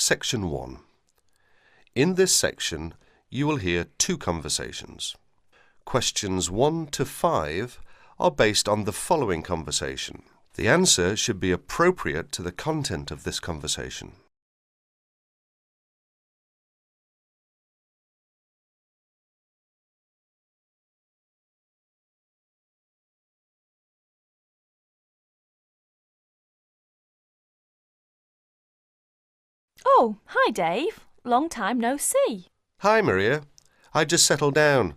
Section 1. In this section, you will hear two conversations. Questions 1 to 5 are based on the following conversation. The answer should be appropriate to the content of this conversation. Oh, hi Dave. Long time no see. Hi, Maria. I just settled down.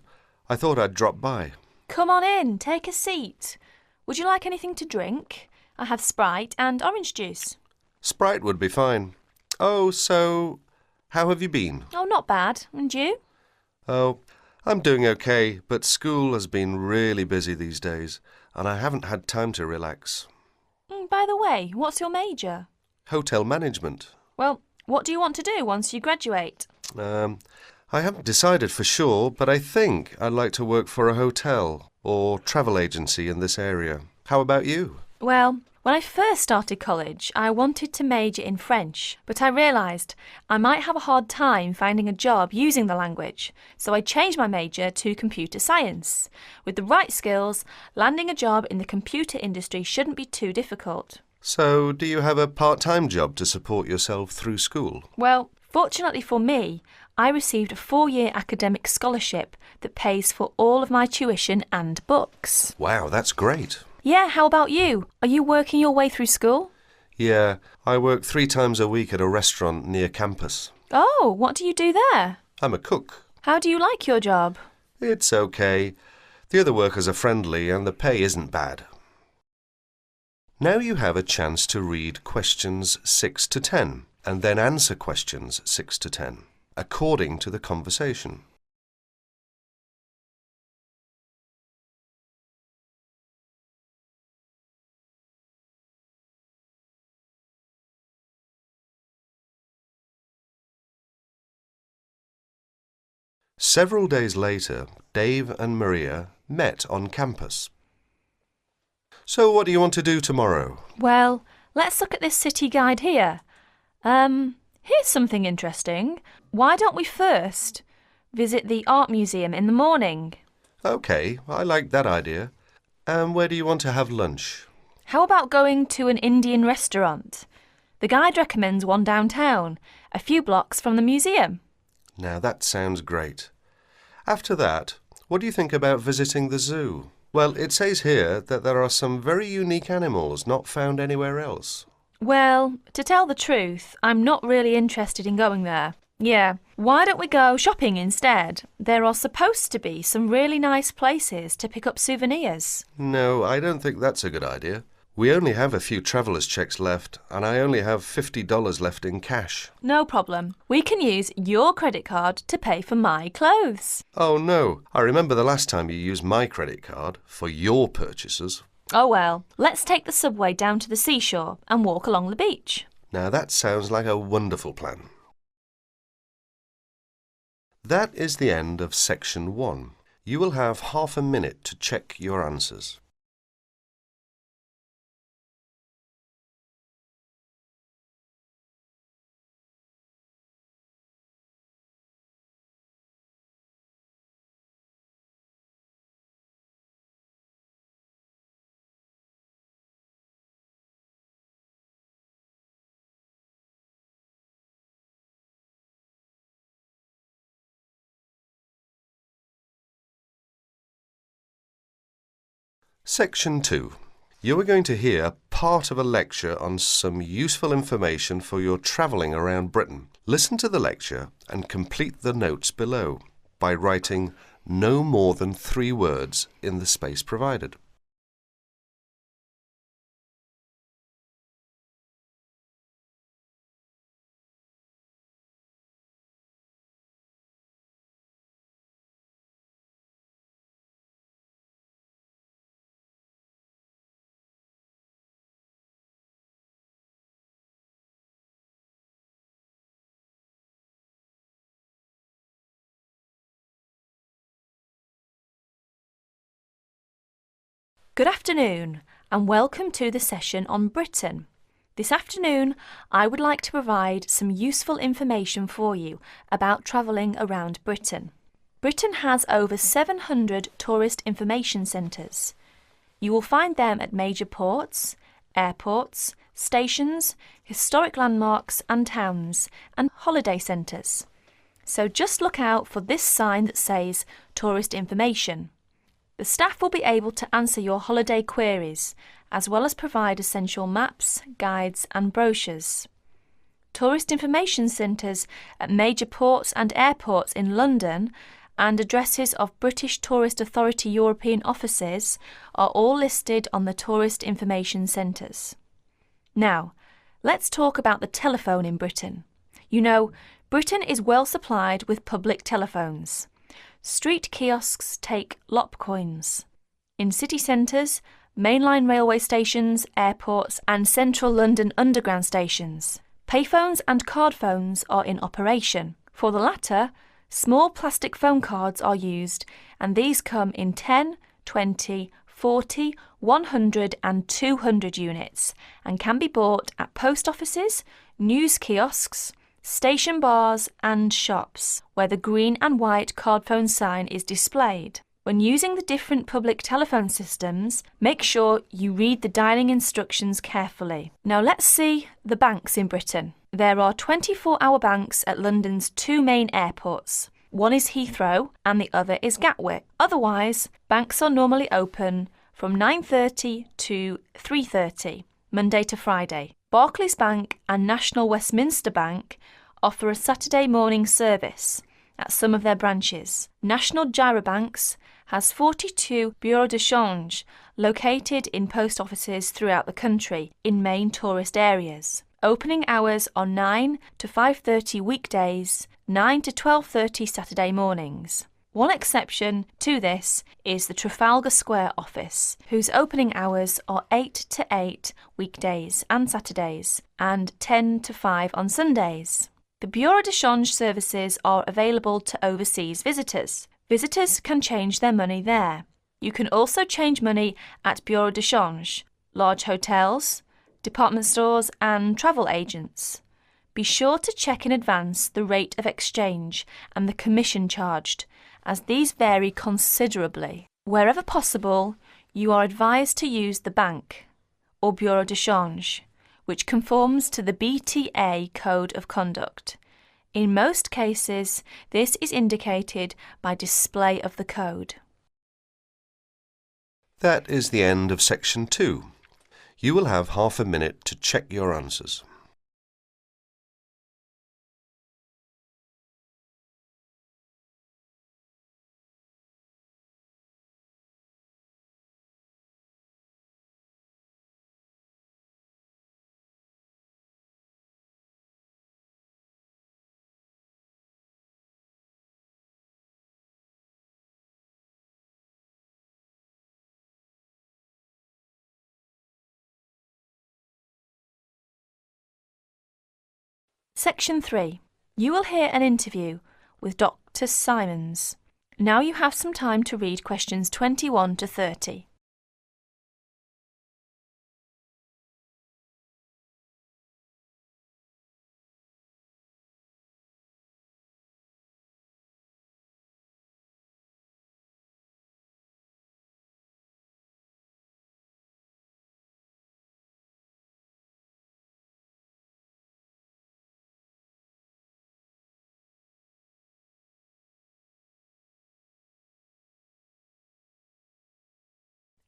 I thought I'd drop by. Come on in, take a seat. Would you like anything to drink? I have Sprite and orange juice. Sprite would be fine. Oh, so, how have you been? Oh, not bad. And you? Oh, I'm doing okay, but school has been really busy these days, and I haven't had time to relax. By the way, what's your major? Hotel management. Well, what do you want to do once you graduate? I haven't decided for sure, but I think I'd like to work for a hotel or travel agency in this area. How about you? Well, when I first started college, I wanted to major in French, but I realised I might have a hard time finding a job using the language, so I changed my major to computer science. With the right skills, landing a job in the computer industry shouldn't be too difficult. So, do you have a part-time job to support yourself through school? Well, fortunately for me, I received a 4-year academic scholarship that pays for all of my tuition and books. Wow, that's great. Yeah, how about you? Are you working your way through school? Yeah, I work 3 times a week at a restaurant near campus. Oh, what do you do there? I'm a cook. How do you like your job? It's okay. The other workers are friendly and the pay isn't bad. Now you have a chance to read questions 6 to 10 and then answer questions 6 to 10, according to the conversation. Several days later, Dave and Maria met on campus. So what do you want to do tomorrow? Well, let's look at this city guide here. Here's something interesting. Why don't we first visit the art museum in the morning? OK, I like that idea. And where do you want to have lunch? How about going to an Indian restaurant? The guide recommends one downtown, a few blocks from the museum. Now that sounds great. After that, what do you think about visiting the zoo? Well, it says here that there are some very unique animals not found anywhere else. Well, to tell the truth, I'm not really interested in going there. Yeah, why don't we go shopping instead? There are supposed to be some really nice places to pick up souvenirs. No, I don't think that's a good idea. We only have a few traveller's checks left, and I only have $50 left in cash. No problem. We can use your credit card to pay for my clothes. Oh no, I remember the last time you used my credit card for your purchases. Oh well, let's take the subway down to the seashore and walk along the beach. Now that sounds like a wonderful plan. That is the end of section 1. You will have half a minute to check your answers. Section 2. You are going to hear part of a lecture on some useful information for your travelling around Britain. Listen to the lecture and complete the notes below by writing no more than 3 words in the space provided. Good afternoon and welcome to the session on Britain. This afternoon, I would like to provide some useful information for you about travelling around Britain. Britain has over 700 tourist information centres. You will find them at major ports, airports, stations, historic landmarks and towns, and holiday centres. So just look out for this sign that says Tourist Information. The staff will be able to answer your holiday queries, as well as provide essential maps, guides and brochures. Tourist information centres at major ports and airports in London and addresses of British Tourist Authority European offices are all listed on the Tourist Information Centres. Now, let's talk about the telephone in Britain. You know, Britain is well supplied with public telephones. Street kiosks take lop coins. In city centres, mainline railway stations, airports and central London underground stations, payphones and card phones are in operation. For the latter, small plastic phone cards are used, and these come in 10, 20, 40, 100 and 200 units and can be bought at post offices, news kiosks, station bars and shops where the green and white card phone sign is displayed. When using the different public telephone systems, make sure you read the dialling instructions carefully. Now let's see the banks in Britain. There are 24-hour banks at London's two main airports. One is Heathrow and the other is Gatwick. Otherwise, banks are normally open from 9:30 to 3:30, Monday to Friday. Barclays Bank and National Westminster Bank offer a Saturday morning service at some of their branches. National Gyrobanks has 42 bureaux de change located in post offices throughout the country in main tourist areas. Opening hours are 9 to 5:30 weekdays, 9 to 12:30 Saturday mornings. One exception to this is the Trafalgar Square office, whose opening hours are 8 to 8 weekdays and Saturdays, and 10 to 5 on Sundays. The Bureau de Change services are available to overseas visitors. Visitors can change their money there. You can also change money at Bureau de Change, large hotels, department stores and travel agents. Be sure to check in advance the rate of exchange and the commission charged, as these vary considerably. Wherever possible, you are advised to use the bank or Bureau de Change, which conforms to the BTA Code of Conduct. In most cases, this is indicated by display of the code. That is the end of section 2. You will have half a minute to check your answers. Section 3. You will hear an interview with Dr. Simons. Now you have some time to read questions 21 to 30.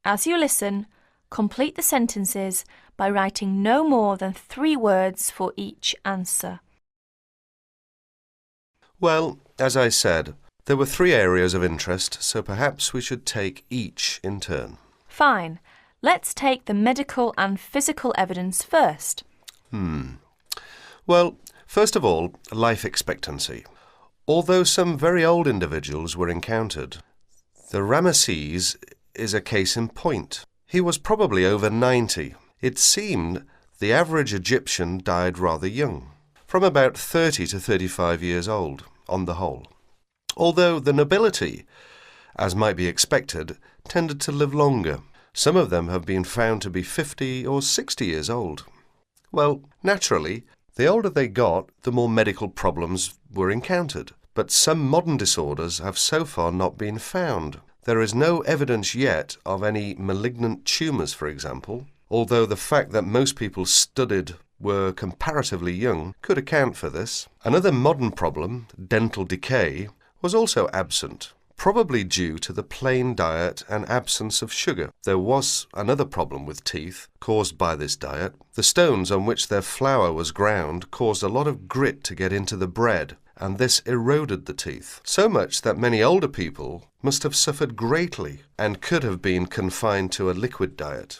As you listen, complete the sentences by writing no more than 3 words for each answer. Well, as I said, there were 3 areas of interest, so perhaps we should take each in turn. Fine. Let's take the medical and physical evidence first. Well, first of all, life expectancy. Although some very old individuals were encountered, the Ramesses is a case in point. He was probably over 90. It seemed the average Egyptian died rather young, from about 30 to 35 years old, on the whole. Although the nobility, as might be expected, tended to live longer. Some of them have been found to be 50 or 60 years old. Well, naturally, the older they got, the more medical problems were encountered. But some modern disorders have so far not been found. There is no evidence yet of any malignant tumours, for example, although the fact that most people studied were comparatively young could account for this. Another modern problem, dental decay, was also absent, probably due to the plain diet and absence of sugar. There was another problem with teeth caused by this diet. The stones on which their flour was ground caused a lot of grit to get into the bread, and this eroded the teeth, so much that many older people must have suffered greatly and could have been confined to a liquid diet.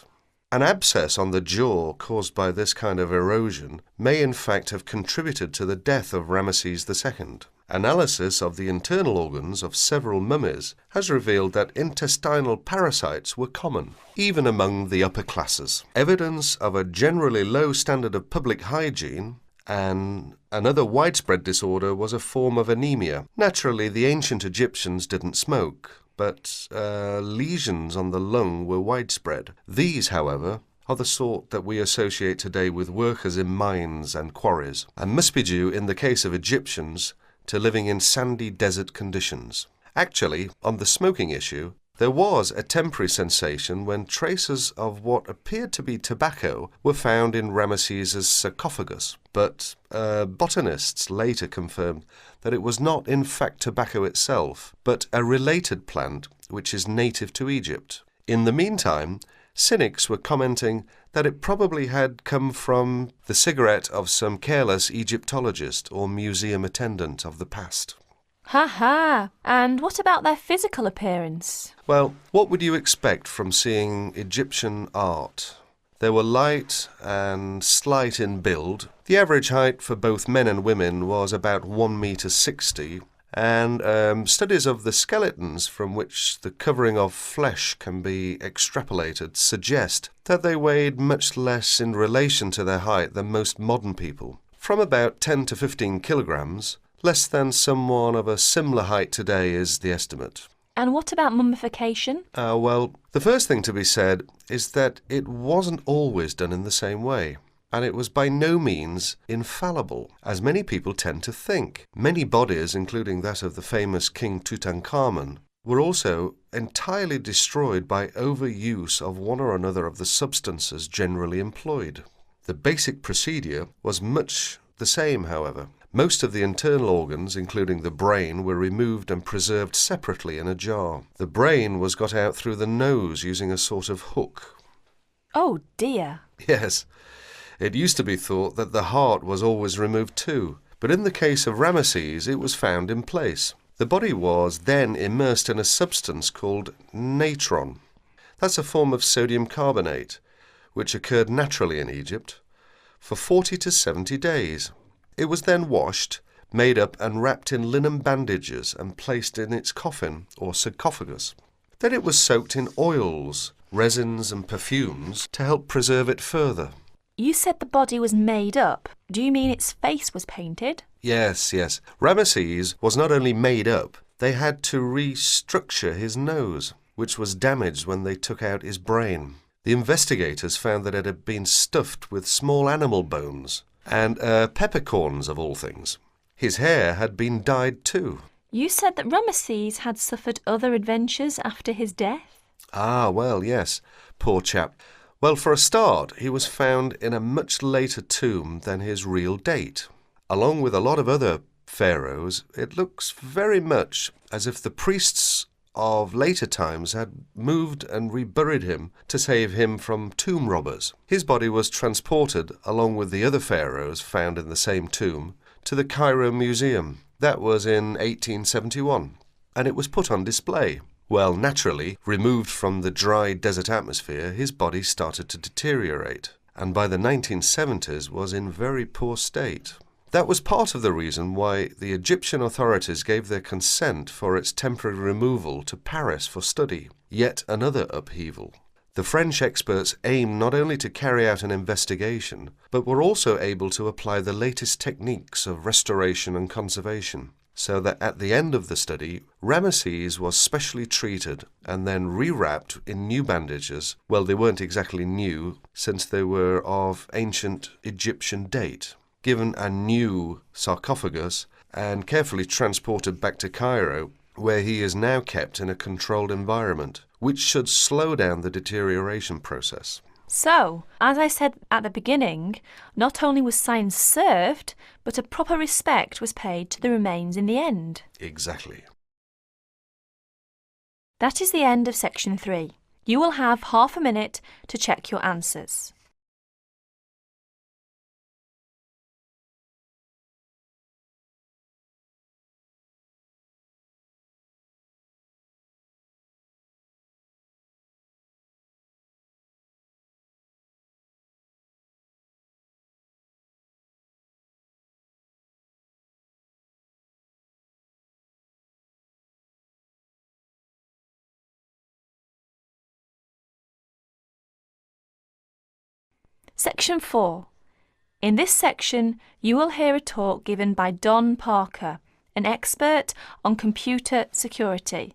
An abscess on the jaw caused by this kind of erosion may in fact have contributed to the death of Ramesses II. Analysis of the internal organs of several mummies has revealed that intestinal parasites were common, even among the upper classes. Evidence of a generally low standard of public hygiene and another widespread disorder was a form of anemia. Naturally, the ancient Egyptians didn't smoke, but lesions on the lung were widespread. These, however, are the sort that we associate today with workers in mines and quarries, and must be due, in the case of Egyptians, to living in sandy desert conditions. Actually, on the smoking issue, there was a temporary sensation when traces of what appeared to be tobacco were found in Ramesses' sarcophagus, but botanists later confirmed that it was not in fact tobacco itself, but a related plant which is native to Egypt. In the meantime, cynics were commenting that it probably had come from the cigarette of some careless Egyptologist or museum attendant of the past. Ha ha! And what about their physical appearance? Well, what would you expect from seeing Egyptian art? They were light and slight in build. The average height for both men and women was about 1.60 meters, and studies of the skeletons from which the covering of flesh can be extrapolated suggest that they weighed much less in relation to their height than most modern people, from about 10 to 15 kilograms. Less than someone of a similar height today is the estimate. And what about mummification? Well, the first thing to be said is that it wasn't always done in the same way, and it was by no means infallible, as many people tend to think. Many bodies, including that of the famous King Tutankhamun, were also entirely destroyed by overuse of one or another of the substances generally employed. The basic procedure was much the same, however. Most of the internal organs, including the brain, were removed and preserved separately in a jar. The brain was got out through the nose using a sort of hook. Oh dear. Yes, it used to be thought that the heart was always removed too, but in the case of Ramesses it was found in place. The body was then immersed in a substance called natron. That's a form of sodium carbonate, which occurred naturally in Egypt, for 40 to 70 days. It was then washed, made up and wrapped in linen bandages and placed in its coffin or sarcophagus. Then it was soaked in oils, resins and perfumes to help preserve it further. You said the body was made up. Do you mean its face was painted? Yes. Ramesses was not only made up, they had to restructure his nose, which was damaged when they took out his brain. The investigators found that it had been stuffed with small animal bones, and peppercorns of all things. His hair had been dyed too. You said that Ramesses had suffered other adventures after his death? Well, yes. Poor chap. Well, for a start, he was found in a much later tomb than his real date. Along with a lot of other pharaohs, it looks very much as if the priests of later times had moved and reburied him to save him from tomb robbers. His body was transported, along with the other pharaohs found in the same tomb, to the Cairo Museum. That was in 1871, and it was put on display. Well, naturally, removed from the dry desert atmosphere, his body started to deteriorate, and by the 1970s was in very poor state. That was part of the reason why the Egyptian authorities gave their consent for its temporary removal to Paris for study. Yet another upheaval. The French experts aimed not only to carry out an investigation, but were also able to apply the latest techniques of restoration and conservation. so that at the end of the study, Ramesses was specially treated and then rewrapped in new bandages. Well, they weren't exactly new, since they were of ancient Egyptian date, given a new sarcophagus and carefully transported back to Cairo, where he is now kept in a controlled environment, which should slow down the deterioration process. So, as I said at the beginning, not only was science served, but a proper respect was paid to the remains in the end. Exactly. That is the end of section 3. You will have half a minute to check your answers. Section 4. In this section, you will hear a talk given by Don Parker, an expert on computer security,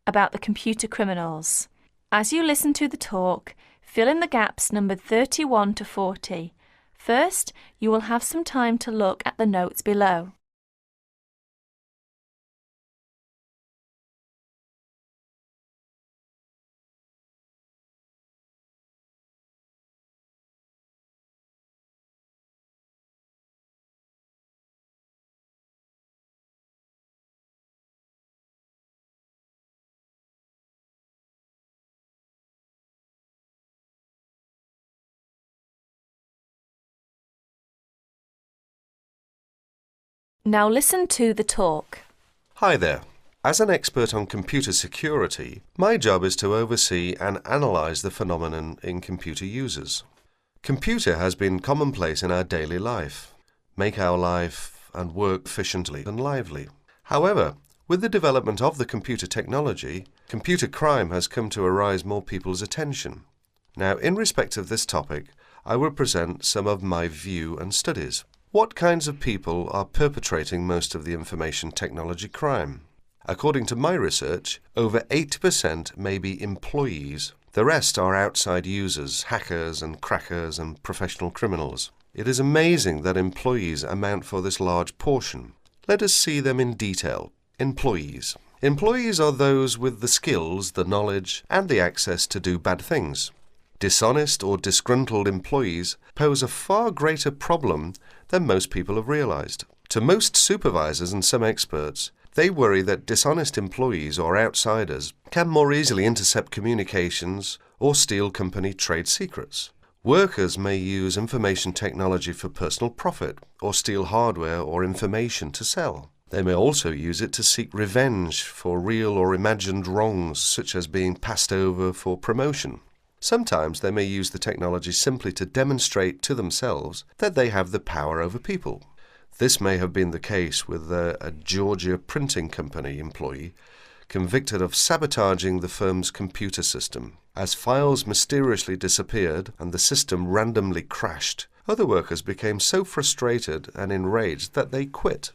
about the computer criminals. As you listen to the talk, fill in the gaps numbered 31 to 40. First, you will have some time to look at the notes below. Now listen to the talk. Hi there. As an expert on computer security, my job is to oversee and analyze the phenomenon in computer users. Computer has been commonplace in our daily life, make our life and work efficiently and lively. However, with the development of the computer technology, computer crime has come to arise more people's attention. Now, in respect of this topic, I will present some of my view and studies. What kinds of people are perpetrating most of the information technology crime? According to my research, over 80% may be employees. The rest are outside users, hackers and crackers and professional criminals. It is amazing that employees amount for this large portion. Let us see them in detail. Employees. Employees are those with the skills, the knowledge, and the access to do bad things. Dishonest or disgruntled employees pose a far greater problem than most people have realized. To most supervisors and some experts, they worry that dishonest employees or outsiders can more easily intercept communications or steal company trade secrets. Workers may use information technology for personal profit or steal hardware or information to sell. They may also use it to seek revenge for real or imagined wrongs, such as being passed over for promotion. Sometimes they may use the technology simply to demonstrate to themselves that they have the power over people. This may have been the case with a Georgia printing company employee convicted of sabotaging the firm's computer system. As files mysteriously disappeared and the system randomly crashed, other workers became so frustrated and enraged that they quit.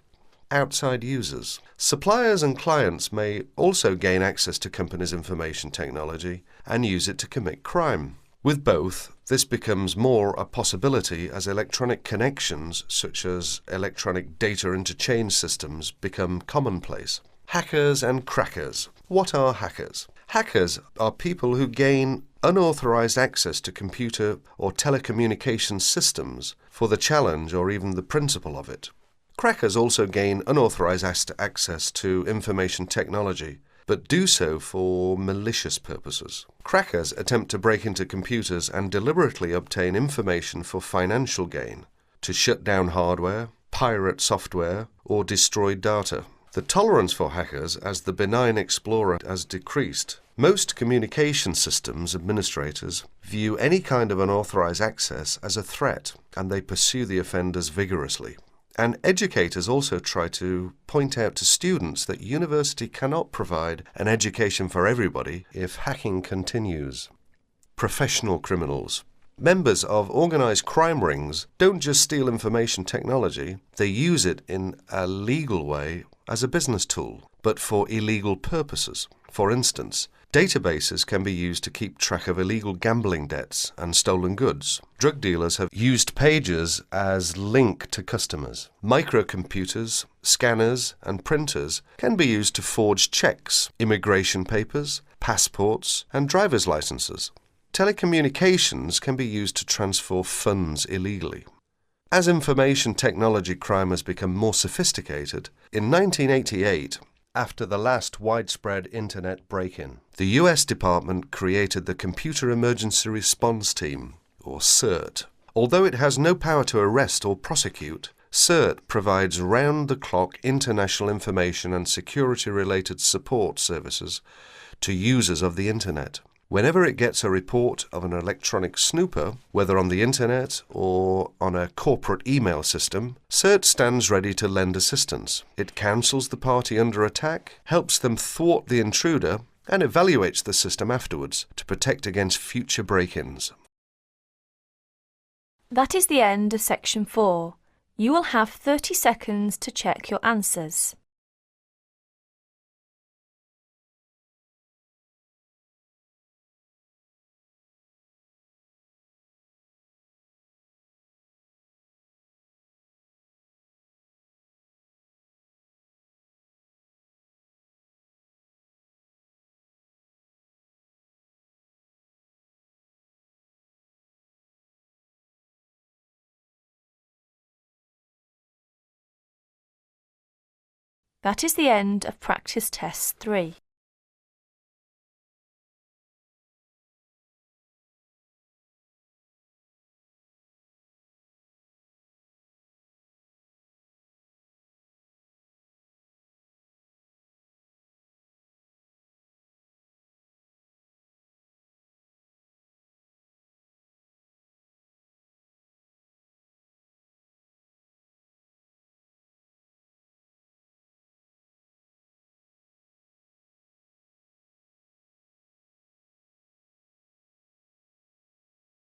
Outside users. Suppliers and clients may also gain access to companies' information technology and use it to commit crime. With both, this becomes more a possibility as electronic connections, such as electronic data interchange systems, become commonplace. Hackers and crackers. What are hackers? Hackers are people who gain unauthorized access to computer or telecommunications systems for the challenge or even the principle of it. Crackers also gain unauthorized access to information technology, but do so for malicious purposes. Crackers attempt to break into computers and deliberately obtain information for financial gain, to shut down hardware, pirate software, or destroy data. The tolerance for hackers as the benign explorer has decreased. Most communication systems administrators view any kind of unauthorized access as a threat, and they pursue the offenders vigorously. And educators also try to point out to students that university cannot provide an education for everybody if hacking continues. Professional criminals. Members of organized crime rings don't just steal information technology, they use it in a legal way as a business tool, but for illegal purposes. For instance, databases can be used to keep track of illegal gambling debts and stolen goods. Drug dealers have used pages as link to customers. Microcomputers, scanners, and printers can be used to forge checks, immigration papers, passports, and driver's licenses. Telecommunications can be used to transfer funds illegally. As information technology crime has become more sophisticated, in 1988, after the last widespread internet break-in, the US Department created the Computer Emergency Response Team, or CERT. Although it has no power to arrest or prosecute, CERT provides round-the-clock international information and security-related support services to users of the internet. Whenever it gets a report of an electronic snooper, whether on the internet or on a corporate email system, CERT stands ready to lend assistance. It counsels the party under attack, helps them thwart the intruder, and evaluates the system afterwards to protect against future break-ins. That is the end of section 4. You will have 30 seconds to check your answers. That is the end of practice test 3.